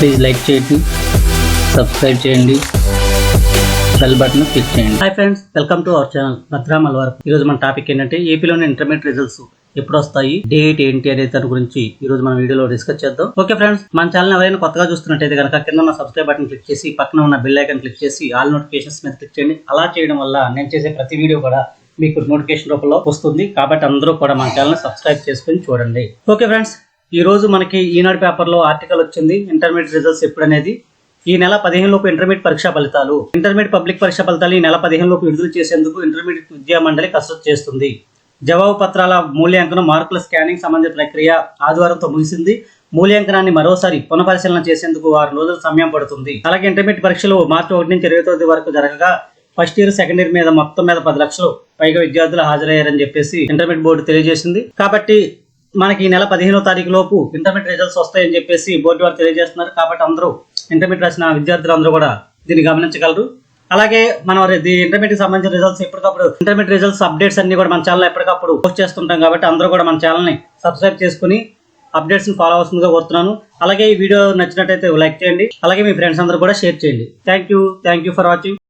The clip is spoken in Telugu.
ప్లీజ్ లైక్ చేయండి, సబ్స్క్రైబ్ చేయండి, బెల్ బటన్ క్లిక్ చేయండి. Hi friends, welcome to our channel Bhadra Malwar. ఈరోజు మన టాపిక్ ఏంటంటే ఏపీలోని ఇంటర్మీడియట్ రిజల్ట్స్ ఎప్పుడు వస్తాయి, డేట్ ఏంటి అనే దాని గురించి ఈ రోజు మన వీడియోలో డిస్కస్ చేద్దాం. ఓకే ఫ్రెండ్స్, మన ఛానల్ ఎవరైనా కొత్తగా చూస్తున్నట్టయితే కనుక కింద ఉన్న సబ్స్క్రైబ్ బటన్ క్లిక్ చేసి పక్కన ఉన్న బెల్ ఐకాన్ క్లిక్ చేసి ఆల్ నోటిఫికేషన్స్ మీద క్లిక్ చేయండి. అలా చేయడం వల్ల నేను చేసే ప్రతి వీడియో కూడా మీకు నోటిఫికేషన్ రూపంలో వస్తుంది. కాబట్టి అందరూ కూడా మన ఛానల్ సబ్స్క్రైబ్ చేసుకుని చూడండి. ఓకే ఫ్రెండ్స్, ఈ రోజు మనకి ఈనాడు పేపర్లో ఆర్టికల్ వచ్చింది ఇంటర్మీడియట్ రిజల్ట్స్ ఎప్పుడు అనేది. ఈ నెల 15 లోపు ఇంటర్మీడియట్ పరీక్షా ఫలితాలు, ఇంటర్మీడియట్ పబ్లిక్ పరీక్షా ఫలితాలు ఈ నెల 15 లోపు విడుదల చేసేందుకు ఇంటర్మీడియట్ విద్యా మండలి కసరత్తు చేస్తుంది. జవాబు పత్రాల మూల్యాంకనం, మార్కుల స్కానింగ్ సంబంధిత ప్రక్రియ ఆదివారంతో ముగిసింది. మూల్యాంకనాన్ని మరోసారి పునఃపరిశీలన చేసేందుకు 6 రోజుల సమయం పడుతుంది. అలాగే ఇంటర్మీడియట్ పరీక్షలు మార్చి 1 నుంచి 29 వరకు జరగగా ఫస్ట్ ఇయర్ సెకండ్ ఇయర్ మీద మొత్తం మీద 10 లక్షలు పైగా విద్యార్థులు హాజరయ్యారని చెప్పేసి ఇంటర్మీడియట్ బోర్డు తెలియజేసింది. కాబట్టి మనకి ఈ నెల 15వ తారీఖు లోపు ఇంటర్మీడియట్ రిజల్ట్స్ వస్తాయని చెప్పేసి బోర్డు వారు తెలియజేస్తున్నారు. కాబట్టి అందరూ ఇంటర్మీడియట్ రాసిన విద్యార్థులు అందరూ కూడా దీన్ని గమనించగలరు. అలాగే మనం ఇంటర్మీడియట్ సంబంధించిన రిజల్ట్స్ ఎప్పటికప్పుడు ఇంటర్మీడియట్ రిజల్ట్స్ అప్డేట్స్ అన్ని కూడా మన ఛానల్ ఎప్పటికప్పుడు పోస్ట్ చేస్తుంటాం. కాబట్టి అందరూ కూడా మన ఛానల్ని సబ్స్క్రైబ్ చేసుకుని అప్డేట్స్ని ఫాలో అవుతుందిగా కోరుతున్నాను. అలాగే ఈ వీడియో నచ్చినట్టయితే లైక్ చేయండి. అలాగే మీ ఫ్రెండ్స్ అందరూ కూడా షేర్ చేయండి. Thank you for watching.